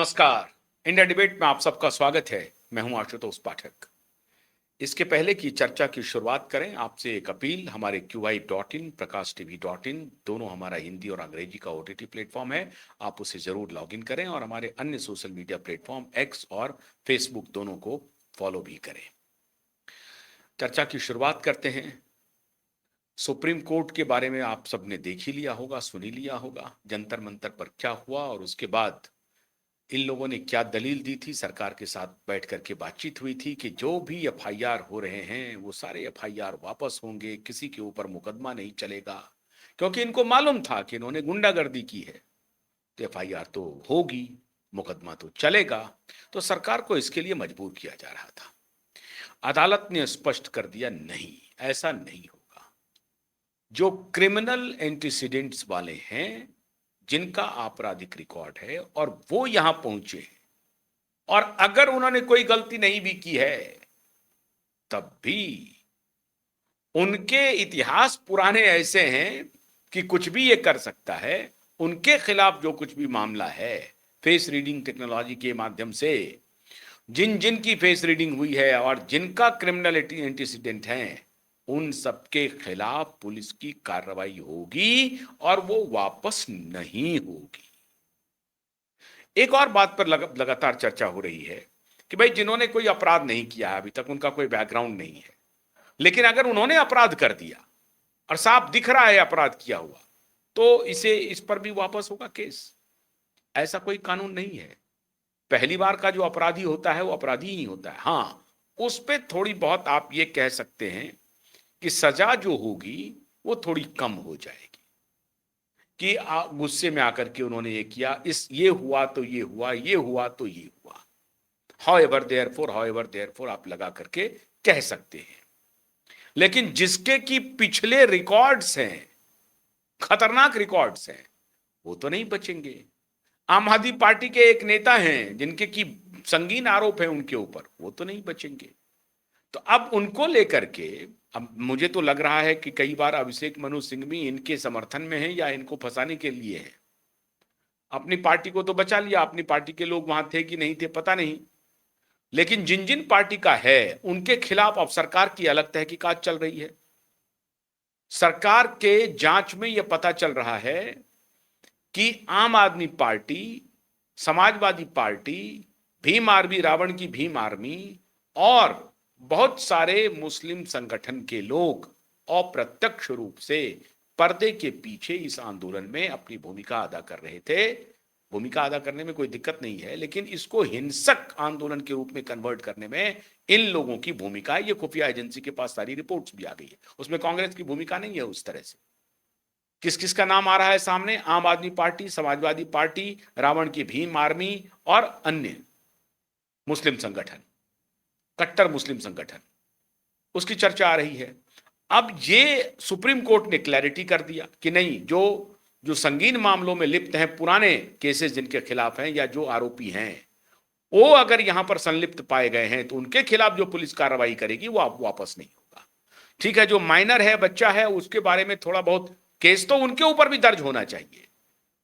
नमस्कार। India debate में आप सबका स्वागत है। मैं हूं आशुतोष पाठक। इसके पहले की चर्चा की शुरुआत करें, आपसे एक अपील। हमारे QI.in, प्रकाश TV.in दोनों हमारा हिंदी और अंग्रेजी का OTT प्लेटफॉर्म है। आप उसे जरूर लॉग इन करें और हमारे अन्य सोशल मीडिया प्लेटफॉर्म X और Facebook दोनों को फॉलो भी करें। चर्चा की शुरुआत करते हैं। सुप्रीम कोर्ट के बारे में आप सबने देख ही लिया होगा, सुन ही लिया होगा, जंतर मंतर पर क्या हुआ और उसके बाद इन लोगों ने क्या दलील दी थी। सरकार के साथ बैठ करके बातचीत हुई थी कि जो भी FIR हो रहे हैं वो सारे FIR वापस होंगे, किसी के ऊपर मुकदमा नहीं चलेगा, क्योंकि इनको मालूम था कि इन्होंने गुंडागर्दी की है तो FIR तो होगी, मुकदमा तो चलेगा। तो सरकार को इसके लिए मजबूर किया जा रहा था। अदालत ने स्पष्ट कर दिया, नहीं, ऐसा नहीं होगा। जो क्रिमिनल एंटीसीडेंट्स वाले हैं, जिनका आपराधिक रिकॉर्ड है और वो यहां पहुंचे हैं, और अगर उन्होंने कोई गलती नहीं भी की है तब भी उनके इतिहास पुराने ऐसे हैं कि कुछ भी ये कर सकता है। उनके खिलाफ जो कुछ भी मामला है, फेस रीडिंग टेक्नोलॉजी के माध्यम से जिन जिन की फेस रीडिंग हुई है और जिनका क्रिमिनल एंटीसीडेंट है, उन सबके खिलाफ पुलिस की कार्रवाई होगी और वो वापस नहीं होगी। एक और बात पर लगातार चर्चा हो रही है कि भाई जिन्होंने कोई अपराध नहीं किया है अभी तक, उनका कोई बैकग्राउंड नहीं है, लेकिन अगर उन्होंने अपराध कर दिया और साफ दिख रहा है अपराध किया हुआ, तो इस पर भी वापस होगा केस। ऐसा कोई कानून नहीं है। पहली बार का जो अपराधी होता है वो अपराधी ही होता है। हाँ, उस पर थोड़ी बहुत आप ये कह सकते हैं कि सजा जो होगी वो थोड़ी कम हो जाएगी कि गुस्से में आकर के उन्होंने ये किया, ये हुआ तो ये हुआ, ये हुआ तो ये हुआ। हाउ एवर आप लगा करके कह सकते हैं। लेकिन जिसके की पिछले रिकॉर्ड्स हैं, खतरनाक रिकॉर्ड्स हैं, वो तो नहीं बचेंगे। आम आदमी पार्टी के एक नेता हैं जिनके की संगीन आरोप है उनके ऊपर, वो तो नहीं बचेंगे। तो अब उनको लेकर के, अब मुझे तो लग रहा है कि कई बार अभिषेक मनु सिंघवी इनके समर्थन में है या इनको फंसाने के लिए है। अपनी पार्टी को तो बचा लिया, अपनी पार्टी के लोग वहां थे कि नहीं थे पता नहीं, लेकिन जिन जिन पार्टी का है उनके खिलाफ अब सरकार की अलग तहकीकात चल रही है। सरकार के जांच में यह पता चल रहा है कि Aam Aadmi Party, Samajwadi Party, Bhim Army, Ravan की भीम आर्मी और बहुत सारे मुस्लिम संगठन के लोग अप्रत्यक्ष रूप से पर्दे के पीछे इस आंदोलन में अपनी भूमिका अदा कर रहे थे। भूमिका अदा करने में कोई दिक्कत नहीं है, लेकिन इसको हिंसक आंदोलन के रूप में कन्वर्ट करने में इन लोगों की भूमिका है। ये खुफिया एजेंसी के पास सारी रिपोर्ट्स भी आ गई है, उसमें कांग्रेस की भूमिका नहीं है उस तरह से। किस किस का नाम आ रहा है सामने? आम आदमी पार्टी, समाजवादी पार्टी, रावण की भीम आर्मी और अन्य मुस्लिम संगठन, कट्टर मुस्लिम संगठन, उसकी चर्चा आ रही है। अब ये सुप्रीम कोर्ट ने क्लैरिटी कर दिया कि नहीं, जो जो संगीन मामलों में लिप्त हैं, पुराने केसेस जिनके खिलाफ हैं या जो आरोपी हैं, वो अगर यहां पर संलिप्त पाए गए हैं तो उनके खिलाफ जो पुलिस कार्रवाई करेगी वो वापस नहीं होगा। ठीक है, जो माइनर है, बच्चा है, उसके बारे में थोड़ा बहुत केस तो उनके ऊपर भी दर्ज होना चाहिए,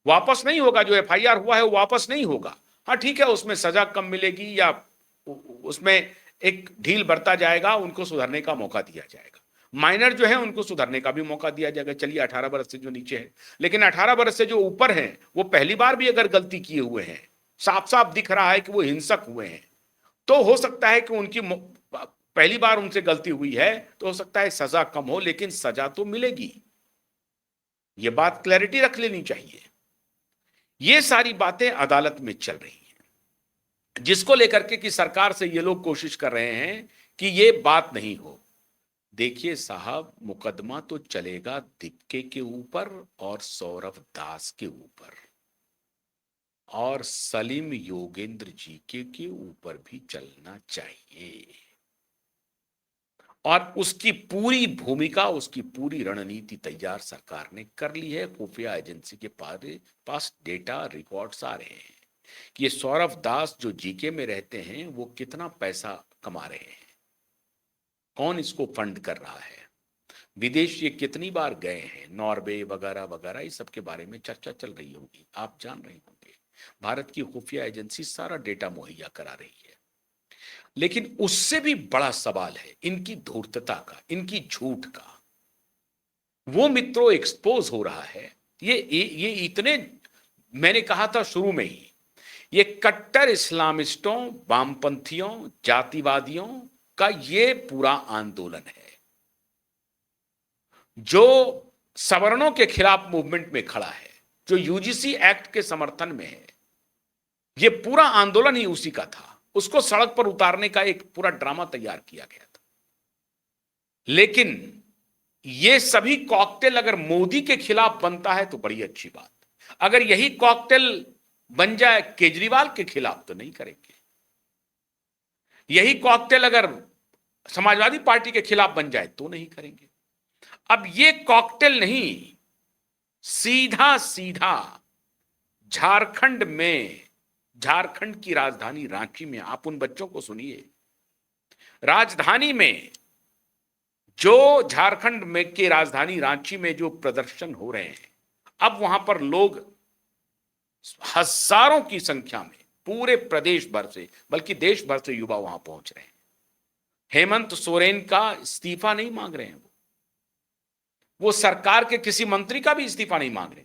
वापस नहीं होगा। जो FIR हुआ है वो वापस नहीं होगा। हाँ ठीक है, उसमें सजा कम मिलेगी या उसमें एक ढील बरता जाएगा, उनको सुधरने का मौका दिया जाएगा। माइनर जो है उनको सुधरने का भी मौका दिया जाएगा। चलिए 18 बरस से जो नीचे है, लेकिन 18 बरस से जो ऊपर हैं वो पहली बार भी अगर गलती किए हुए हैं, साफ साफ दिख रहा है कि वो हिंसक हुए हैं, तो हो सकता है कि उनकी पहली बार उनसे गलती हुई है तो हो सकता है सजा कम हो, लेकिन सजा तो मिलेगी। ये बात क्लैरिटी रख लेनी चाहिए। ये सारी बातें अदालत में चल रही हैं, जिसको लेकर के कि सरकार से ये लोग कोशिश कर रहे हैं कि ये बात नहीं हो। देखिए साहब, मुकदमा तो चलेगा दीपके के ऊपर और सौरभ दास के ऊपर और सलीम योगेंद्र जी के ऊपर भी चलना चाहिए। और उसकी पूरी भूमिका, उसकी पूरी रणनीति तैयार सरकार ने कर ली है। खुफिया एजेंसी के पास डेटा रिकॉर्ड्स आ रहे हैं कि ये सौरभ दास जो जीके में रहते हैं वो कितना पैसा कमा रहे हैं, कौन इसको फंड कर रहा है, विदेश ये कितनी बार गए हैं, नॉर्वे वगैरह वगैरह, इस सब के बारे में चर्चा चल रही होगी, आप जान रहे होंगे। भारत की खुफिया एजेंसी सारा डेटा मुहैया करा रही है। लेकिन उससे भी बड़ा सवाल है इनकी धूर्तता का, इनकी झूठ का। वो मित्रों एक्सपोज हो रहा है। ये इतने, मैंने कहा था शुरू में ही, ये कट्टर इस्लामिस्टों, वामपंथियों, जातिवादियों का ये पूरा आंदोलन है जो सवर्णों के खिलाफ मूवमेंट में खड़ा है, जो यूजीसी एक्ट के समर्थन में है। ये पूरा आंदोलन ही उसी का था। उसको सड़क पर उतारने का एक पूरा ड्रामा तैयार किया गया था। लेकिन ये सभी कॉकटेल अगर मोदी के खिलाफ बनता है तो बड़ी अच्छी बात। अगर यही कॉकटेल बन जाए केजरीवाल के खिलाफ तो नहीं करेंगे। यही कॉकटेल अगर समाजवादी पार्टी के खिलाफ बन जाए तो नहीं करेंगे। अब ये कॉकटेल नहीं, सीधा सीधा झारखंड में, झारखंड की राजधानी रांची में, आप उन बच्चों को सुनिए, राजधानी में जो झारखंड में के राजधानी रांची में जो प्रदर्शन हो रहे हैं, अब वहां पर लोग हजारों की संख्या में पूरे प्रदेश भर से, बल्कि देश भर से युवा वहां पहुंच रहे हैं। हेमंत सोरेन का इस्तीफा नहीं मांग रहे हैं, वो सरकार के किसी मंत्री का भी इस्तीफा नहीं मांग रहे।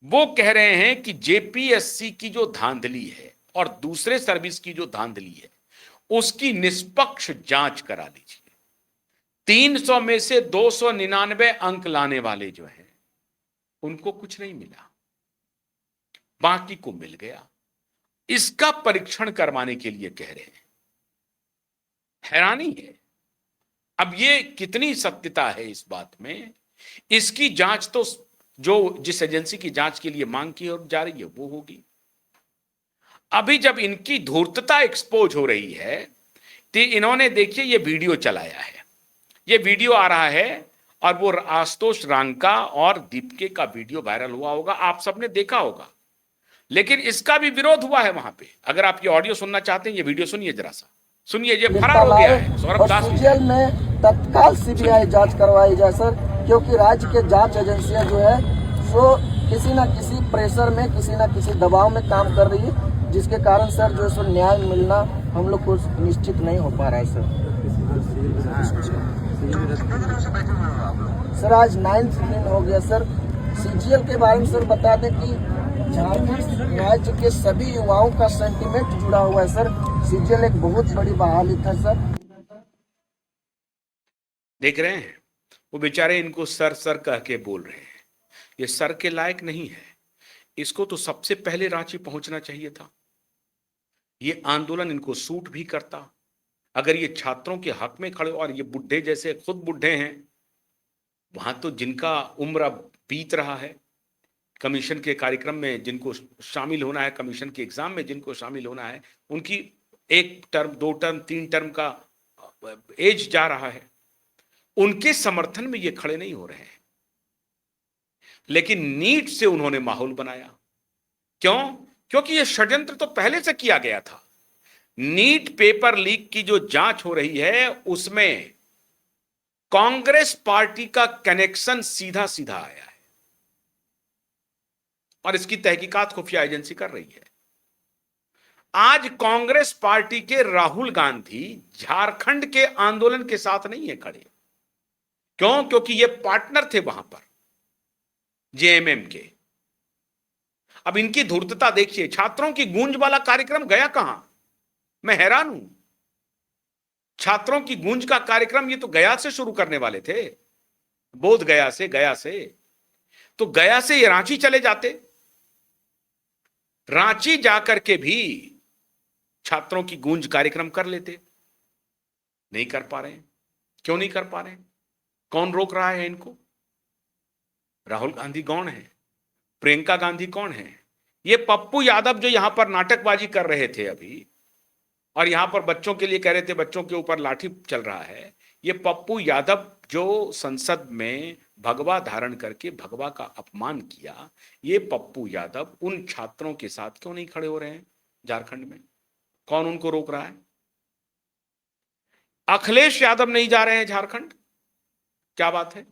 वो कह रहे हैं कि जेपीएससी की जो धांधली है और दूसरे सर्विस की जो धांधली है उसकी निष्पक्ष जांच करा लीजिए। 300 में से 299 अंक लाने वाले जो हैं उनको कुछ नहीं मिला, बाकी को मिल गया। इसका परीक्षण करवाने के लिए कह रहे हैं। हैरानी है। अब ये कितनी सत्यता है इस बात में, इसकी जांच तो जो जिस एजेंसी की जांच के लिए मांग की और जा रही है वो होगी। अभी जब इनकी धूर्तता एक्सपोज हो रही है तो इन्होंने देखिए ये वीडियो चलाया है। ये वीडियो आ रहा है और वो आशुतोष रांका और दीपके का वीडियो वायरल हुआ होगा, आप सबने देखा होगा। लेकिन इसका भी विरोध हुआ है वहां पे। अगर आप ये ऑडियो सुनना चाहते हैं, ये वीडियो सुनिए जरा सा, सुनिए। ये फरार हो गया है सौरभ दास। सीजीएल में तत्काल सीबीआई जांच करवाई जाए सर, क्योंकि राज्य के जांच एजेंसियां जो है सो किसी न किसी प्रेशर में, किसी न किसी दबाव में काम कर रही है, जिसके कारण सर जो है सो न्याय मिलना हम लोग को निश्चित नहीं हो पा रहा है सर। आज 9th दिन हो गया सर। सीजीएल के बारे में सर बता दें कि झारखंड राज्य के सभी युवाओं का सेंटीमेंट जुड़ा हुआ है सर। सीजीएल एक बहुत बड़ी बहाली था सर। देख रहे हैं वो बेचारे इनको सर सर कह के बोल रहे हैं। ये सर के लायक नहीं है। इसको तो सबसे पहले रांची पहुंचना चाहिए था। ये आंदोलन इनको सूट भी करता अगर ये छात्रों के हक में खड़े। और ये बुढ़े जैसे खुद बुढ़े हैं, वहां तो जिनका उम्र अब बीत रहा है, कमीशन के कार्यक्रम में जिनको शामिल होना है, कमीशन के एग्जाम में जिनको शामिल होना है, उनकी 1 टर्म 2 टर्म 3 टर्म का एज जा रहा है। उनके समर्थन में ये खड़े नहीं हो रहे हैं। लेकिन नीट से उन्होंने माहौल बनाया। क्यों? क्योंकि ये षड्यंत्र तो पहले से किया गया था। नीट पेपर लीक की जो जांच हो रही है उसमें कांग्रेस पार्टी का कनेक्शन सीधा सीधा आया है और इसकी तहकीकात खुफिया एजेंसी कर रही है। आज कांग्रेस पार्टी के राहुल गांधी झारखंड के आंदोलन के साथ नहीं है खड़े। क्यों? क्योंकि ये पार्टनर थे वहां पर जेएमएम के। अब इनकी धूर्तता देखिए। छात्रों की गूंज वाला कार्यक्रम गया कहां? मैं हैरान हूं। छात्रों की गूंज का कार्यक्रम ये तो गया से शुरू करने वाले थे, बोध गया से तो गया से ये रांची चले जाते। रांची जाकर के भी छात्रों की गूंज कार्यक्रम कर लेते। नहीं कर पा रहे हैं। क्यों नहीं कर पा रहे हैं? कौन रोक रहा है इनको? राहुल गांधी कौन है? प्रियंका गांधी कौन है? ये पप्पू यादव जो यहां पर नाटकबाजी कर रहे थे अभी, और यहां पर बच्चों के लिए कह रहे थे बच्चों के ऊपर लाठी चल रहा है, ये पप्पू यादव जो संसद में भगवा धारण करके भगवा का अपमान किया, ये पप्पू यादव उन छात्रों के साथ क्यों नहीं खड़े हो रहे हैं झारखंड में? कौन उनको रोक रहा है? अखिलेश यादव नहीं जा रहे हैं झारखंड, क्या बात है?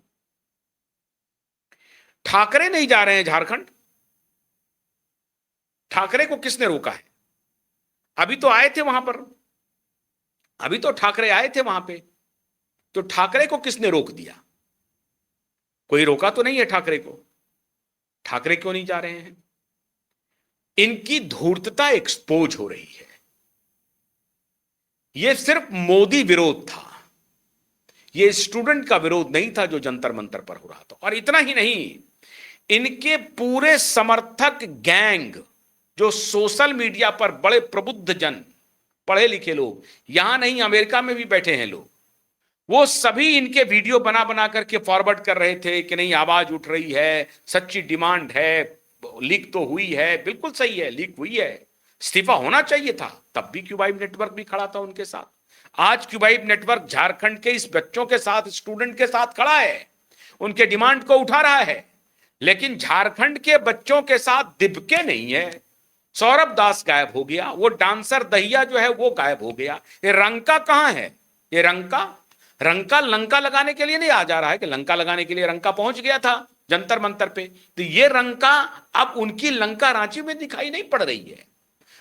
ठाकरे नहीं जा रहे हैं झारखंड, ठाकरे को किसने रोका है? अभी तो आए थे वहां पर, अभी तो ठाकरे आए थे वहां पे, तो ठाकरे को किसने रोक दिया? कोई रोका तो नहीं है ठाकरे को। ठाकरे क्यों नहीं जा रहे हैं? इनकी धूर्तता एक्सपोज हो रही है। यह सिर्फ मोदी विरोध था, यह स्टूडेंट का विरोध नहीं था जो जंतर मंतर पर हो रहा था। और इतना ही नहीं, इनके पूरे समर्थक गैंग जो सोशल मीडिया पर बड़े प्रबुद्ध जन, पढ़े लिखे लोग, यहां नहीं अमेरिका में भी बैठे हैं लोग, वो सभी इनके वीडियो बना बना करके फॉरवर्ड कर रहे थे कि नहीं आवाज उठ रही है, सच्ची डिमांड है, लीक तो हुई है। बिल्कुल सही है, लीक हुई है, इस्तीफा होना चाहिए था। तब भी क्यूबाइब नेटवर्क भी खड़ा था उनके साथ। आज क्यूबाइब नेटवर्क झारखंड के इस बच्चों के साथ, स्टूडेंट के साथ खड़ा है, उनके डिमांड को उठा रहा है। लेकिन झारखंड के बच्चों के साथ दिब्के नहीं है। सौरभ दास गायब हो गया, वो डांसर दहिया जो है वो गायब हो गया। ये रंका कहां है? ये रंका लंका लगाने के लिए नहीं आ जा रहा है कि लंका लगाने के लिए रंका पहुंच गया था जंतर मंतर पे, तो ये रंका अब उनकी लंका रांची में दिखाई नहीं पड़ रही है।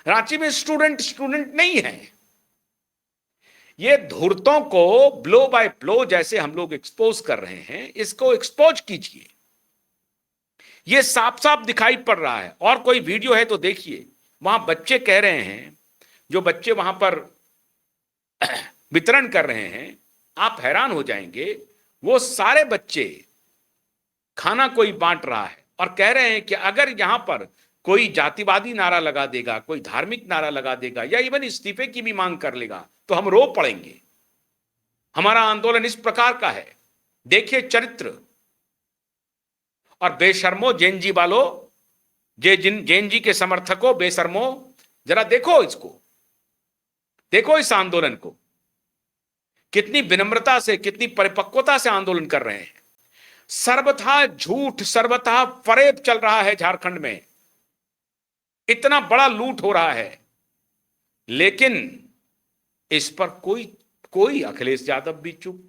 रांची में स्टूडेंट नहीं है। ये धूर्तों को ब्लो बाय ब्लो जैसे हम लोग एक्सपोज कर रहे हैं, इसको एक्सपोज कीजिए। ये साफ साफ दिखाई पड़ रहा है। और कोई वीडियो है तो देखिए, वहां बच्चे कह रहे हैं, जो बच्चे वहां पर वितरण कर रहे हैं, आप हैरान हो जाएंगे। वो सारे बच्चे खाना कोई बांट रहा है और कह रहे हैं कि अगर यहां पर कोई जातिवादी नारा लगा देगा, कोई धार्मिक नारा लगा देगा, या इवन इस्तीफे की भी मांग कर लेगा, तो हम रो पड़ेंगे। हमारा आंदोलन इस प्रकार का है। देखिए चरित्र। और बेशर्मो जैन जी वालों, जैन जी के समर्थकों, बेशर्मो, जरा देखो इसको, देखो इस आंदोलन को, कितनी विनम्रता से, कितनी परिपक्वता से आंदोलन कर रहे हैं। सर्वथा झूठ, सर्वथा फरेब चल रहा है झारखंड में, इतना बड़ा लूट हो रहा है, लेकिन इस पर कोई अखिलेश यादव भी चुप,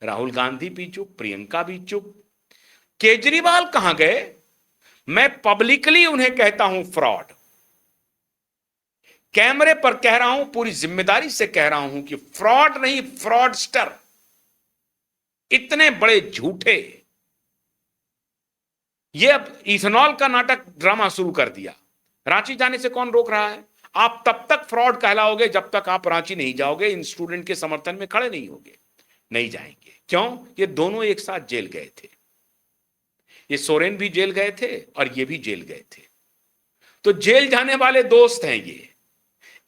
राहुल गांधी भी चुप, प्रियंका भी चुप। केजरीवाल कहां गए? मैं पब्लिकली उन्हें कहता हूं फ्रॉड, कैमरे पर कह रहा हूं, पूरी जिम्मेदारी से कह रहा हूं कि फ्रॉड नहीं, फ्रॉडस्टर। इतने बड़े झूठे। ये अब इथेनॉल का नाटक ड्रामा शुरू कर दिया। रांची जाने से कौन रोक रहा है? आप तब तक फ्रॉड कहलाओगे जब तक आप रांची नहीं जाओगे, इन स्टूडेंट के समर्थन में खड़े नहीं होगे। नहीं जाएंगे। क्यों? ये दोनों एक साथ जेल गए थे। ये सोरेन भी जेल गए थे और ये भी जेल गए थे। तो जेल जाने वाले दोस्त हैं ये।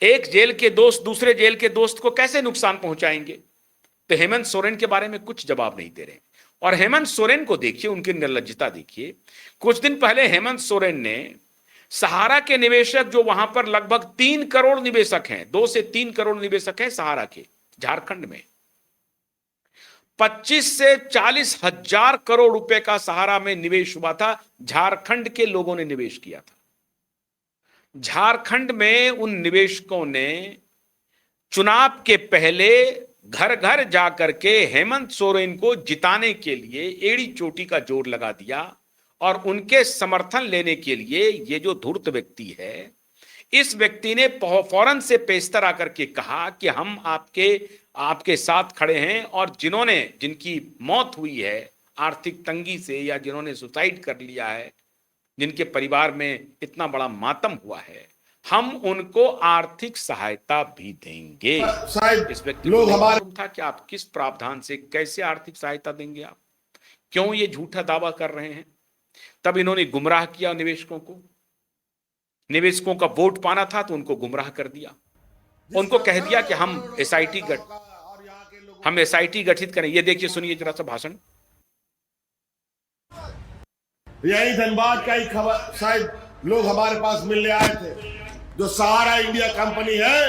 एक जेल के दोस्त दूसरे जेल के दोस्त को कैसे नुकसान पहुंचाएंगे? तो हेमंत सोरेन के बारे में कुछ जवाब नहीं दे रहे। और हेमंत सोरेन को देखिए, उनकी निर्लज्जता देखिए। कुछ दिन पहले हेमंत सोरेन ने सहारा के निवेशक, जो वहां पर लगभग 3 करोड़ निवेशक हैं, 2 से 3 करोड़ निवेशक हैं सहारा के झारखंड में, 25 से 40 हजार करोड़ रुपए का सहारा में निवेश हुआ था। झारखंड के लोगों ने निवेश किया था। झारखंड में उन निवेशकों ने चुनाव के पहले घर घर जाकर के हेमंत सोरेन को जिताने के लिए एड़ी चोटी का जोर लगा दिया। और उनके समर्थन लेने के लिए ये जो धूर्त व्यक्ति है, इस व्यक्ति ने फौरन से पेशतर आकर के कहा कि हम आपके साथ खड़े हैं। और जिनकी मौत हुई है आर्थिक तंगी से, या जिन्होंने सुसाइड कर लिया है, जिनके परिवार में इतना बड़ा मातम हुआ है, हम उनको आर्थिक सहायता भी देंगे। इस व्यक्ति को मालूम था कि आप किस प्रावधान से कैसे आर्थिक सहायता देंगे, आप क्यों ये झूठा दावा कर रहे हैं। तब इन्होंने गुमराह किया निवेशकों को। निवेशकों का वोट पाना था तो उनको गुमराह कर दिया। उनको कह दिया कि हम एसआईटी गठित करें। ये देखिए, सुनिए जरा सा भाषण। यही धनबाद का ही खबर शायद लोग हमारे पास मिलने आए थे, जो सहारा इंडिया कंपनी है,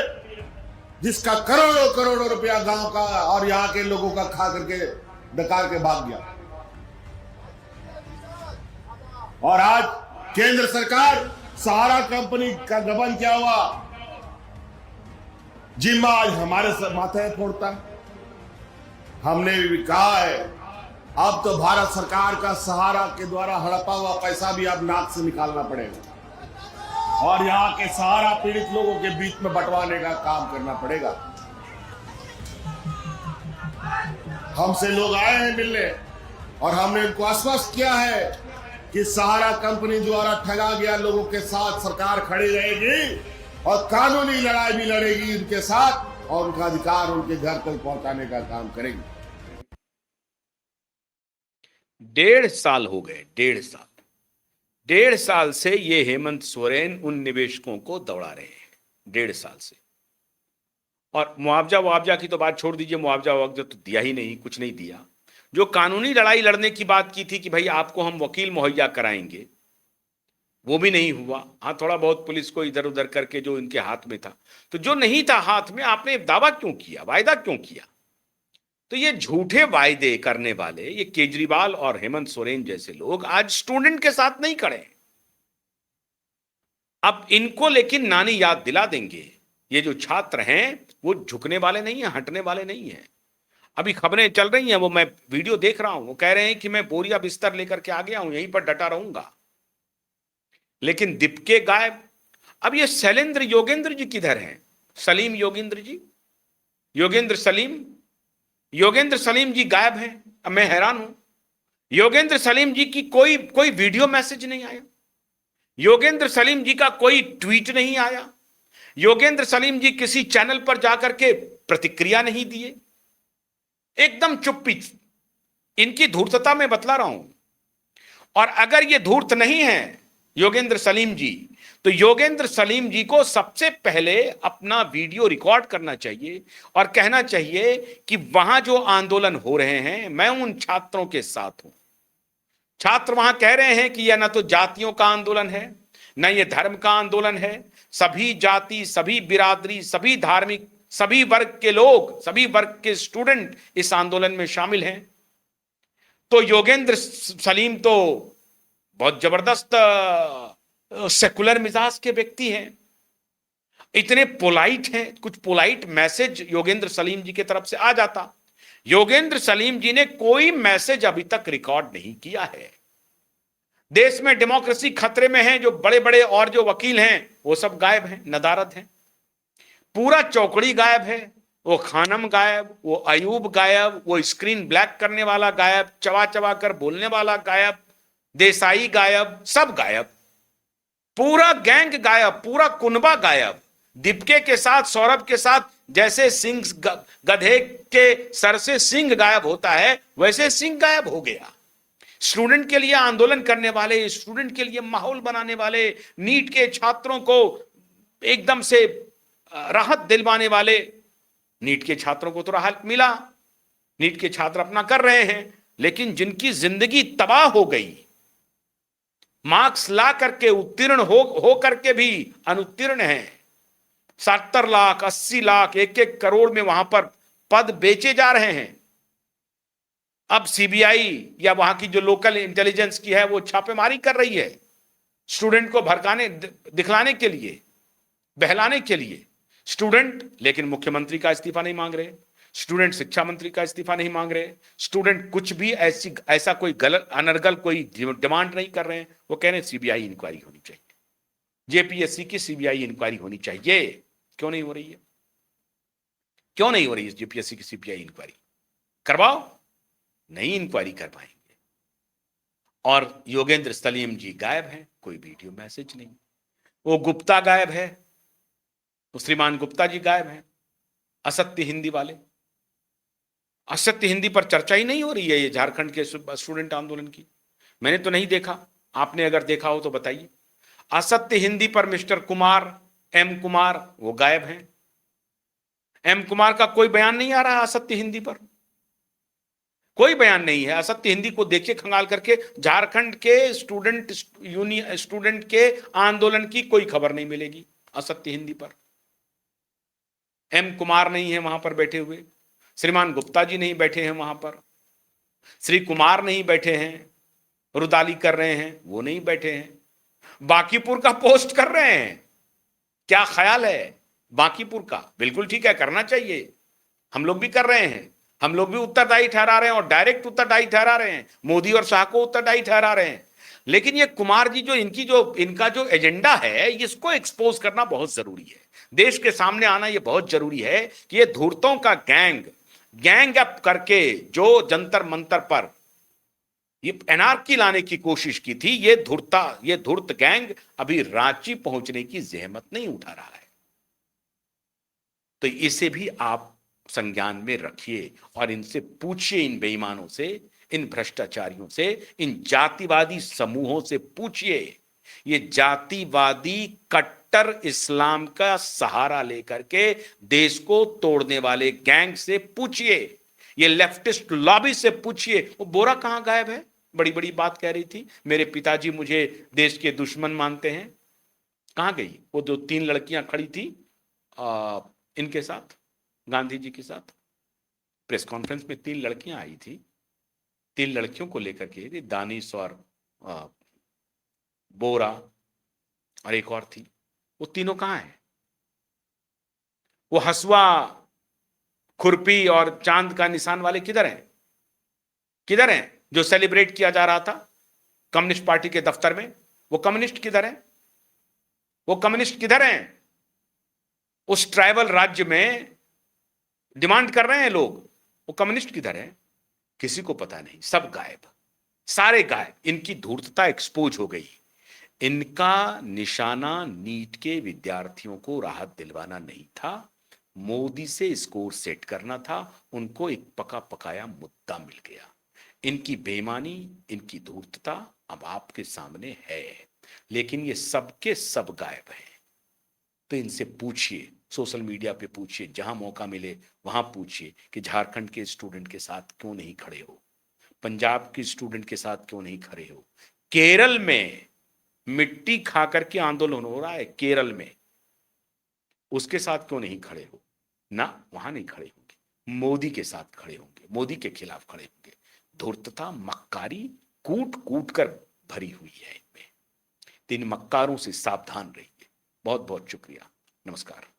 जिसका करोड़ों करोड़ों रुपया गांव का और यहां के लोगों का खा करके डकार के भाग गया। और आज केंद्र सरकार सहारा कंपनी का गबन क्या हुआ, जिम्मा आज हमारे माथे फोड़ता है। हमने भी कहा है, अब तो भारत सरकार का सहारा के द्वारा हड़पा हुआ पैसा भी अब नाक से निकालना पड़ेगा। और यहाँ के सारा पीड़ित लोगों के बीच में बंटवाने का काम करना पड़ेगा। हमसे लोग आए हैं मिलने और हमने उनको आश्वस्त किया है कि सहारा कंपनी द्वारा ठगा गया लोगों के साथ सरकार खड़ी रहेगी और कानूनी लड़ाई भी लड़ेगी उनके साथ और उनका अधिकार उनके घर तक पहुंचाने का काम करेगी। 1.5 साल हो गए, 1.5 साल से ये हेमंत सोरेन उन निवेशकों को दौड़ा रहे हैं, 1.5 साल से। और मुआवजा की तो बात छोड़ दीजिए, मुआवजा तो दिया ही नहीं, कुछ नहीं दिया। जो कानूनी लड़ाई लड़ने की बात की थी कि भाई आपको हम वकील मुहैया कराएंगे, वो भी नहीं हुआ। हाँ, थोड़ा बहुत पुलिस को इधर उधर करके जो इनके हाथ में था, तो जो नहीं था हाथ में आपने दावा क्यों किया, वायदा क्यों किया? तो ये झूठे वायदे करने वाले ये केजरीवाल और हेमंत सोरेन जैसे लोग आज स्टूडेंट के साथ नहीं खड़े। अब इनको लेकिन नानी याद दिला देंगे, ये जो छात्र हैं वो झुकने वाले नहीं हैं, हटने वाले नहीं हैं। अभी खबरें चल रही हैं, वो मैं वीडियो देख रहा हूं, वो कह रहे हैं कि मैं बोरिया बिस्तर लेकर के आ गया हूं, यहीं पर डटा रहूंगा। लेकिन दीपके गायब। अब ये शैलेंद्र योगेंद्र जी किधर हैं? सलीम योगेंद्र जी, योगेंद्र सलीम जी गायब हैं। अब मैं हैरान हूं, योगेंद्र सलीम जी की कोई वीडियो मैसेज नहीं आया, योगेंद्र सलीम जी का कोई ट्वीट नहीं आया, योगेंद्र सलीम जी किसी चैनल पर जाकर के प्रतिक्रिया नहीं दिए, एकदम चुप्पी। इनकी धूर्तता मैं बतला रहा हूं। और अगर ये धूर्त नहीं है योगेंद्र सलीम जी, तो योगेंद्र सलीम जी को सबसे पहले अपना वीडियो रिकॉर्ड करना चाहिए और कहना चाहिए कि वहां जो आंदोलन हो रहे हैं मैं उन छात्रों के साथ हूं। छात्र वहां कह रहे हैं कि यह ना तो जातियों का आंदोलन है, न ये धर्म का आंदोलन है, सभी जाति, सभी बिरादरी, सभी धार्मिक, सभी वर्ग के लोग, सभी वर्ग के स्टूडेंट इस आंदोलन में शामिल हैं। तो योगेंद्र सलीम तो बहुत जबरदस्त सेकुलर मिजाज के व्यक्ति हैं, इतने पोलाइट हैं, कुछ पोलाइट मैसेज योगेंद्र सलीम जी की तरफ से आ जाता। योगेंद्र सलीम जी ने कोई मैसेज अभी तक रिकॉर्ड नहीं किया है। देश में डेमोक्रेसी खतरे में है, जो बड़े बड़े और जो वकील हैं वो सब गायब हैं, नदारद हैं, पूरा चौकड़ी गायब है, वो खानम गायब, वो अयूब गायब, वो स्क्रीन ब्लैक करने वाला गायब, चबा चबा कर बोलने वाला गायब, देसाई गायब, सब गायब, पूरा गैंग गायब, पूरा कुनबा गायब। दीपके के साथ, सौरभ के साथ जैसे सिंह गधे के सर से सिंह गायब होता है, वैसे सिंह गायब हो गया। स्टूडेंट के लिए आंदोलन करने वाले, स्टूडेंट के लिए माहौल बनाने वाले, नीट के छात्रों को एकदम से राहत दिलवाने वाले, नीट के छात्रों को तो राहत मिला, नीट के छात्र अपना कर रहे हैं, लेकिन जिनकी जिंदगी तबाह हो गई, मार्क्स ला करके उत्तीर्ण हो करके भी अनुत्तीर्ण हैं, 70 लाख 80 लाख 1-1 करोड़ में वहां पर पद बेचे जा रहे हैं। अब सीबीआई या वहां की जो लोकल इंटेलिजेंस की है वो छापेमारी कर रही है स्टूडेंट को भड़काने, दिखलाने के लिए, बहलाने के लिए। स्टूडेंट लेकिन मुख्यमंत्री का इस्तीफा नहीं मांग रहे, स्टूडेंट शिक्षा मंत्री का इस्तीफा नहीं मांग रहे, स्टूडेंट कुछ भी ऐसा कोई गलत अनर्गल कोई डिमांड नहीं कर रहे हैं। वो कह रहे हैं सीबीआई इंक्वायरी होनी चाहिए, जेपीएससी की सीबीआई इंक्वायरी होनी चाहिए। क्यों नहीं हो रही है? क्यों नहीं हो रही है जेपीएससी की सीबीआई इंक्वायरी? करवाओ, नहीं इंक्वायरी कर पाएंगे। और योगेंद्र सलीम जी गायब हैं, कोई वीडियो मैसेज नहीं। वो गुप्ता गायब है, तो श्रीमान गुप्ता जी गायब हैं, असत्य हिंदी वाले। असत्य हिंदी पर चर्चा ही नहीं हो रही है ये झारखंड के स्टूडेंट आंदोलन की। मैंने तो नहीं देखा, आपने अगर देखा हो तो बताइए। असत्य हिंदी पर मिस्टर कुमार, एम कुमार, वो गायब हैं। एम कुमार का कोई बयान नहीं आ रहा है असत्य हिंदी पर, कोई बयान नहीं है। असत्य हिंदी को देखिए खंगाल करके, झारखंड के स्टूडेंट के आंदोलन की कोई खबर नहीं मिलेगी असत्य हिंदी पर। एम कुमार नहीं है वहां पर बैठे हुए, श्रीमान गुप्ता जी नहीं बैठे हैं वहां पर, श्री कुमार नहीं बैठे हैं, रुदाली कर रहे हैं वो नहीं बैठे हैं, बांकीपुर का पोस्ट कर रहे हैं। क्या ख्याल है बांकीपुर का? बिल्कुल ठीक है, करना चाहिए, हम लोग भी कर रहे हैं, हम लोग भी उत्तरदायी ठहरा रहे हैं और डायरेक्ट उत्तरदायी ठहरा रहे हैं, मोदी और शाह को उत्तरदायी ठहरा रहे हैं। लेकिन ये कुमार जी जो इनका जो एजेंडा है, इसको एक्सपोज करना बहुत जरूरी है, देश के सामने आना ये बहुत जरूरी है कि ये धूर्तों का गैंग अप करके जो जंतर मंतर पर ये एनार्की लाने की कोशिश की थी, ये धूर्त गैंग अभी रांची पहुंचने की जहमत नहीं उठा रहा है। तो इसे भी आप संज्ञान में रखिए और इनसे पूछिए, इन बेईमानों से, इन भ्रष्टाचारियों से, इन जातिवादी समूहों से पूछिए। ये जातिवादी कट्टर इस्लाम का सहारा लेकर के देश को तोड़ने वाले गैंग से पूछिए, ये लेफ्टिस्ट लॉबी से पूछिए। वो बोरा कहां गायब है? बड़ी बड़ी बात कह रही थी, मेरे पिताजी मुझे देश के दुश्मन मानते हैं। कहां गई वो जो 3 लड़कियां खड़ी थी इनके साथ, गांधी जी के साथ? प्रेस कॉन्फ्रेंस में 3 लड़कियां आई थी, 3 लड़कियों को लेकर के, दानिश और बोरा और एक और थी, वो तीनों कहां है? वो हसुआ, खुरपी और चांद का निशान वाले किधर हैं? किधर हैं जो सेलिब्रेट किया जा रहा था कम्युनिस्ट पार्टी के दफ्तर में? वो कम्युनिस्ट किधर हैं? वो कम्युनिस्ट किधर हैं? उस ट्राइबल राज्य में डिमांड कर रहे हैं लोग, वो कम्युनिस्ट किधर हैं? किसी को पता नहीं, सब गायब, सारे गायब। इनकी धूर्तता एक्सपोज हो गई। इनका निशाना नीट के विद्यार्थियों को राहत दिलवाना नहीं था, मोदी से स्कोर सेट करना था। उनको एक पका पकाया मुद्दा मिल गया। इनकी बेईमानी, इनकी धूर्तता अब आपके सामने है, लेकिन ये सबके सब गायब हैं। तो इनसे पूछिए, सोशल मीडिया पे पूछिए, जहां मौका मिले वहां पूछिए कि झारखंड के स्टूडेंट के साथ क्यों नहीं खड़े हो, पंजाब के स्टूडेंट के साथ क्यों नहीं खड़े हो, केरल में मिट्टी खा करके आंदोलन हो रहा है, केरल में, उसके साथ क्यों नहीं खड़े हो? ना, वहां नहीं खड़े होंगे, मोदी के साथ खड़े होंगे, मोदी के खिलाफ खड़े होंगे। धूर्तता, मक्कारी कूट कूट कर भरी हुई है इनमें। तो इन मक्कारों से सावधान रहिए। बहुत बहुत शुक्रिया। नमस्कार।